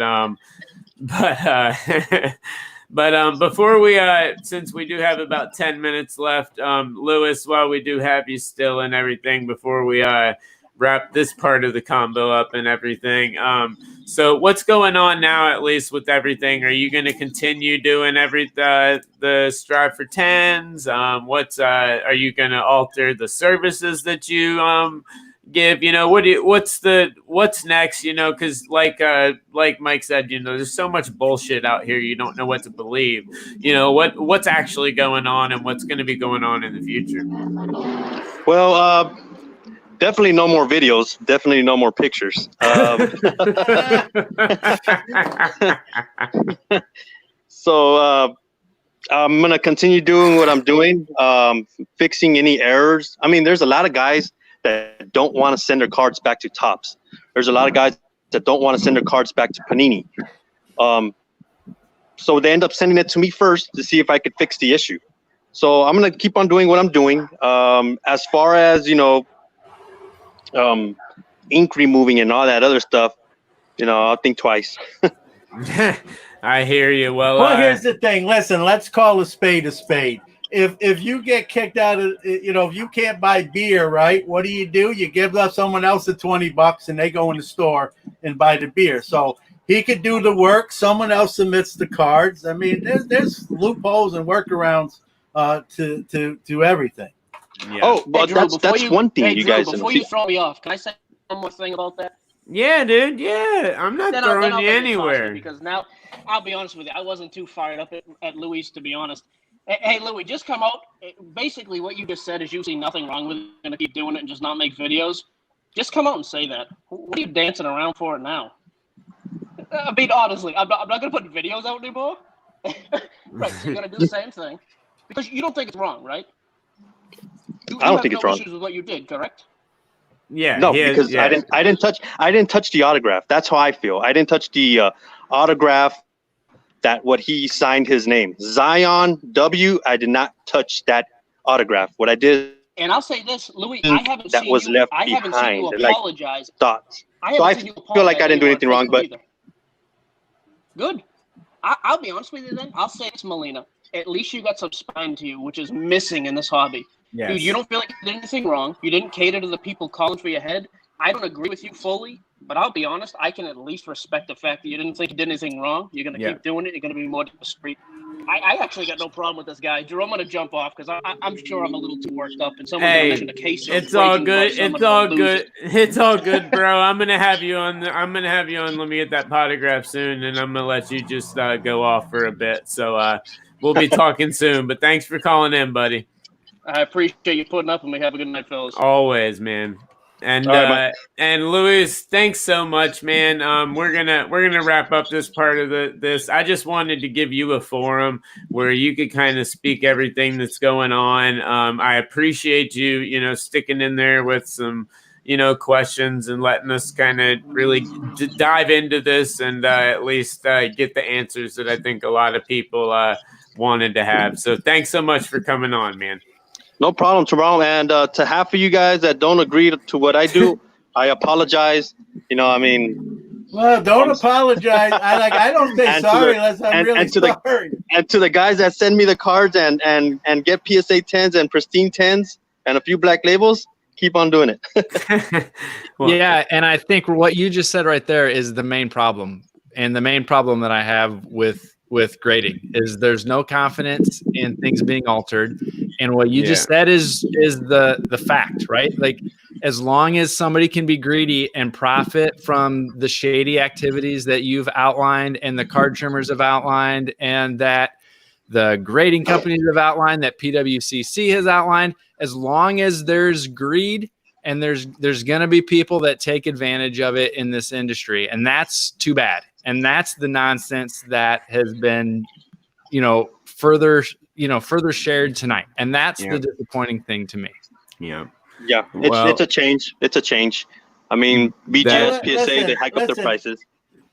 before we since we do have about 10 minutes left, Lewis, while we do have you still and everything, before we wrap this part of the combo up and everything. So what's going on now, at least with everything? Are you going to continue doing the Strive for 10s? Are you going to alter the services that you give? You know, what's next? You know, because like Mike said, you know, there's so much bullshit out here. You don't know what to believe. You know, what's actually going on and what's going to be going on in the future. Well, definitely no more videos. Definitely no more pictures. So I'm going to continue doing what I'm doing, fixing any errors. I mean, there's a lot of guys that don't want to send their cards back to Topps. There's a lot of guys that don't want to send their cards back to Panini. So they end up sending it to me first to see if I could fix the issue. So I'm going to keep on doing what I'm doing. As far as, you know, ink removing and all that other stuff, you know, I'll think twice. I hear you. Well, here's the thing. Listen, let's call a spade a spade. If you get kicked out of, you know, if you can't buy beer, right? What do? You give someone else the $20 and they go in the store and buy the beer. So he could do the work. Someone else submits the cards. I mean, there's loopholes and workarounds to everything. Yeah. Oh, well, Drew, that's one thing you guys. Before you throw me off, can I say one more thing about that? Yeah, dude. Yeah, I'm not throwing you anywhere. Because now, I'll be honest with you, I wasn't too fired up at Luis, to be honest. Hey, Louis, just come out. Basically, what you just said is you see nothing wrong with it. Going to keep doing it and just not make videos. Just come out and say that. What are you dancing around for now? I mean, honestly, I'm not going to put videos out anymore. Right, so you're going to do the same thing. Because you don't think it's wrong, right? I don't think it's wrong. Issues with what you did, correct? Yeah. No, because I didn't touch the autograph. That's how I feel. I didn't touch the autograph that what he signed his name. Zion W. I did not touch that autograph. What I did. And I'll say this, Louis, I haven't seen you apologize. Thoughts. So I feel like I didn't do anything wrong, but either. Good. I'll be honest with you then. I'll say it's Molina. At least you got some spine to you, which is missing in this hobby. Yes. Dude, you don't feel like you did anything wrong. You didn't cater to the people calling for your head. I don't agree with you fully, but I'll be honest, I can at least respect the fact that you didn't think you did anything wrong. You're going to keep doing it. You're going to be more discreet. I actually got no problem with this guy. Drew, I'm going to jump off because I'm sure I'm a little too worked up. And someone's going to mention a case. It's all good. It's all good. It's all good, bro. I'm going to have you on. Let me get that potograph soon, and I'm going to let you just go off for a bit. So we'll be talking soon. But thanks for calling in, buddy. I appreciate you putting up with me. Have a good night, fellas. Always, man. And and Luis, thanks so much, man. We're gonna wrap up this part of this. I just wanted to give you a forum where you could kind of speak everything that's going on. I appreciate you, sticking in there with some, questions and letting us kind of really dive into this and at least get the answers that I think a lot of people wanted to have. So thanks so much for coming on, man. No problem, Terrell. And to half of you guys that don't agree to what I do, I apologize. Well, don't apologize. I don't say sorry unless I'm really sorry. And to the guys that send me the cards and get PSA 10s and pristine 10s and a few black labels, keep on doing it. Yeah, and I think what you just said right there is the main problem. And the main problem that I have with grading is there's no confidence in things being altered. And what you just said is the fact, right? Like, as long as somebody can be greedy and profit from the shady activities that you've outlined and the card trimmers have outlined and that the grading companies have outlined, that PWCC has outlined, as long as there's greed and there's going to be people that take advantage of it in this industry. And that's too bad. And that's the nonsense that has been, further shared tonight. And that's the disappointing thing to me. Yeah. Yeah. It's a change. It's a change. I mean, BGS, PSA, they hike up their prices.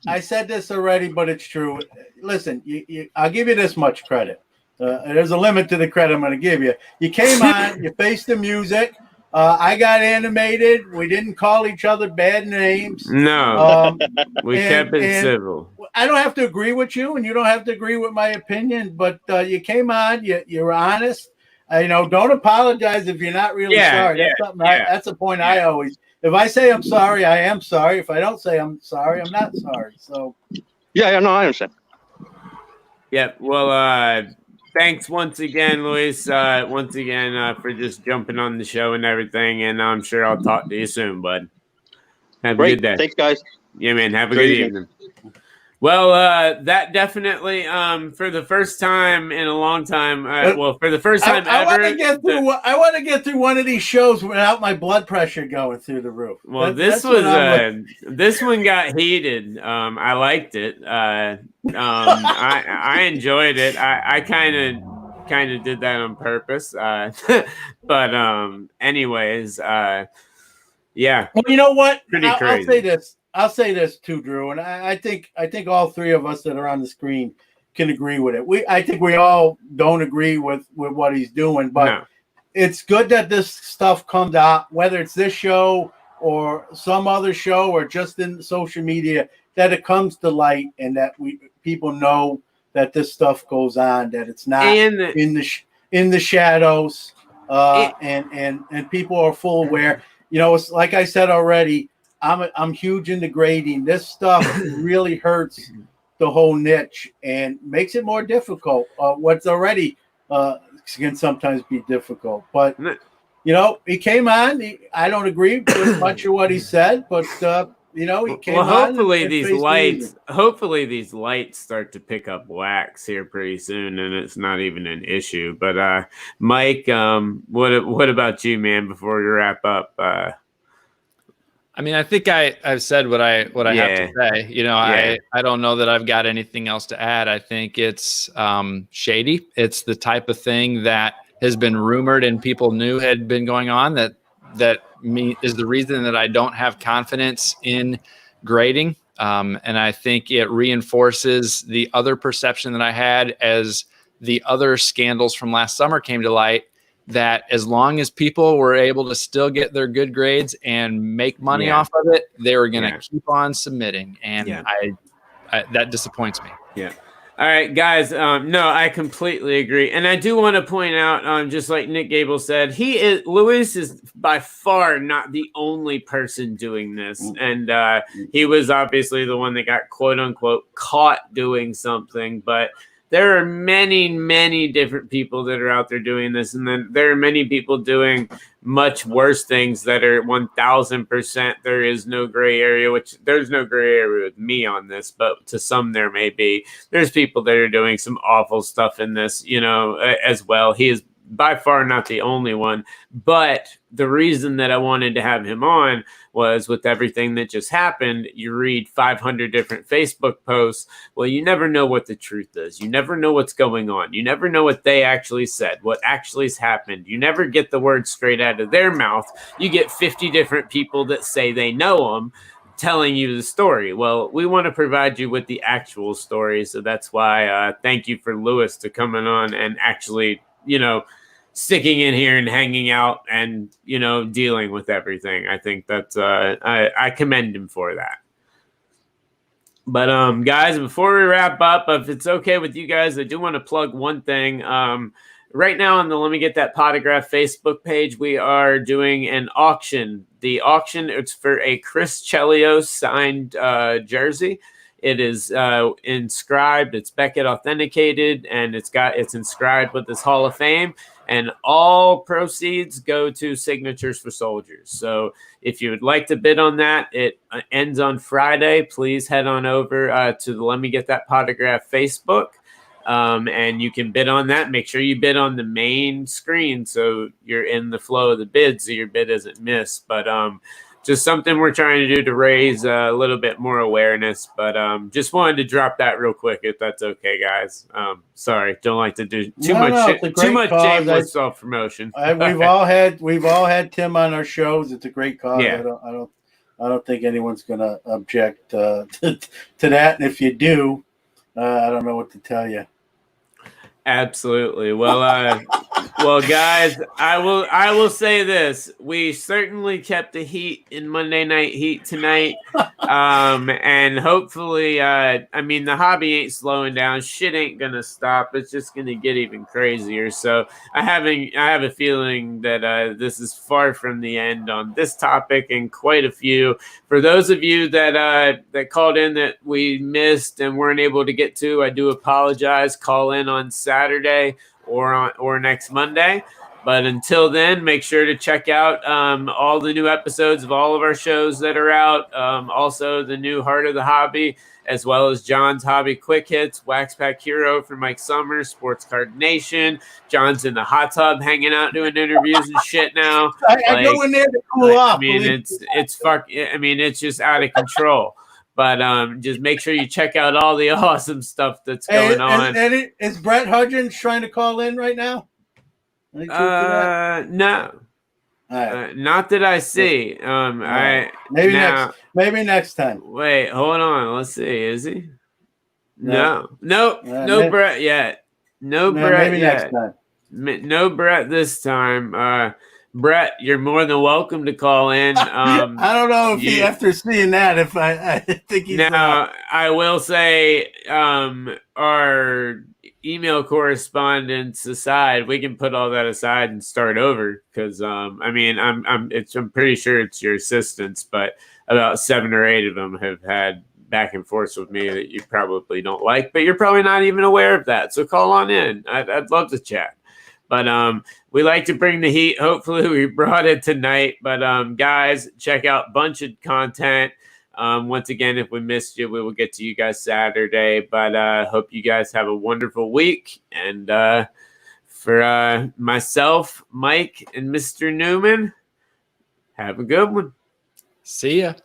I said this already, but it's true. Listen, I'll give you this much credit. There's a limit to the credit I'm going to give you. You came on, you faced the music. I got animated. We didn't call each other bad names. No, we kept it civil. I don't have to agree with you, and you don't have to agree with my opinion. But you came on. You're honest. Don't apologize if you're not really sorry. That's a point I always. If I say I'm sorry, I am sorry. If I don't say I'm sorry, I'm not sorry. So. Yeah, no, I understand. Yeah. Well, thanks once again, Luis. For just jumping on the show and everything. And I'm sure I'll talk to you soon, bud. Have a good day. Thanks, guys. Yeah, man. Have a good evening. Well, that definitely, for the first time in a long time, for the first time ever. I want to get through one of these shows without my blood pressure going through the roof. Well, this one got heated. I liked it. I enjoyed it. I kind of did that on purpose. But anyways, yeah. Well, you know what? Pretty crazy. I'll say this too, Drew, and I think all three of us that are on the screen can agree with it. I think we all don't agree with what he's doing, but it's good that this stuff comes out, whether it's this show or some other show or just in social media, that it comes to light and that people know that this stuff goes on, that it's not in the shadows, and people are full aware. It's like I said already. I'm huge into grading. This stuff really hurts the whole niche and makes it more difficult. What's already can sometimes be difficult. But he came on. I don't agree with much of what he said, but he came on. Hopefully these lights start to pick up wax here pretty soon, and it's not even an issue. But Mike, what about you, man? Before we wrap up. I mean, I think I've said what I have to say. You know, I don't know that I've got anything else to add. I think it's shady. It's the type of thing that has been rumored and people knew had been going on that is the reason that I don't have confidence in grading. And I think it reinforces the other perception that I had as the other scandals from last summer came to light, that as long as people were able to still get their good grades and make money off of it, they were going to keep on submitting. And I that disappoints me. Yeah. All right, guys. No, I completely agree. And I do want to point out, just like Nick Gable said, Lewis is by far not the only person doing this. And he was obviously the one that got quote unquote caught doing something, but there are many, many different people that are out there doing this. And then there are many people doing much worse things that are 1000%. There is no gray area, which there's no gray area with me on this, but to some there may be. There's people that are doing some awful stuff in this, as well. He is by far not the only one. But the reason that I wanted to have him on was with everything that just happened. You read 500 different Facebook posts. Well, you never know what the truth is. You never know what's going on. You never know what they actually said, what actually has happened. You never get the words straight out of their mouth. You get 50 different people that say they know them telling you the story. Well, we want to provide you with the actual story. So that's why thank you for Lewis to coming on and actually, sticking in here and hanging out and, dealing with everything. I think that's, I commend him for that. But, guys, before we wrap up, if it's okay with you guys, I do want to plug one thing. Right now on the Let Me Get That Potograph Facebook page, we are doing an auction. The auction, it's for a Chris Chelios signed jersey. It is inscribed, it's Beckett authenticated, and it's inscribed with this Hall of Fame. And all proceeds go to Signatures for Soldiers. So if you would like to bid on that, it ends on Friday. Please head on over to the Let Me Get That Potograph Facebook. And you can bid on that. Make sure you bid on the main screen so you're in the flow of the bid so your bid isn't missed. But just something we're trying to do to raise a little bit more awareness. But just wanted to drop that real quick, if that's okay, guys. Sorry, don't like to do too much shameless self promotion. We've all had Tim on our shows. It's a great cause. Yeah. I don't think anyone's going to object to that. And if you do, I don't know what to tell you. Absolutely. Well, guys, I will say this: we certainly kept the heat in Monday Night Heat tonight, and hopefully, the hobby ain't slowing down. Shit ain't gonna stop. It's just gonna get even crazier. So I have a feeling that this is far from the end on this topic, and quite a few. For those of you that called in that we missed and weren't able to get to, I do apologize. Call in on Saturday or next Monday. But until then, make sure to check out all the new episodes of all of our shows that are out. Also, the new Heart of the Hobby, as well as John's Hobby Quick Hits, Wax Pack Hero for Mike Sommer, Sports Card Nation. John's in the hot tub hanging out doing interviews and shit now. I go in there to cool off. It's just out of control. But just make sure you check out all the awesome stuff that's going on. And is Brett Hudgens trying to call in right now? No. Right. Not that I see. Maybe next time. Wait, hold on. Let's see. Is he? No. No Brett yet. No Brett maybe yet. Next time. No Brett this time. Brett, you're more than welcome to call in. I don't know if after seeing that, if I think he's now. I will say, our email correspondence aside, we can put all that aside and start over because, I'm pretty sure it's your assistants, but about 7 or 8 of them have had back and forth with me that you probably don't like, but you're probably not even aware of that. So call on in. I'd love to chat. But we like to bring the heat. Hopefully we brought it tonight. But guys, check out a bunch of content. Once again, if we missed you, we will get to you guys Saturday. But hope you guys have a wonderful week. And for myself, Mike, and Mr. Newman, have a good one. See ya.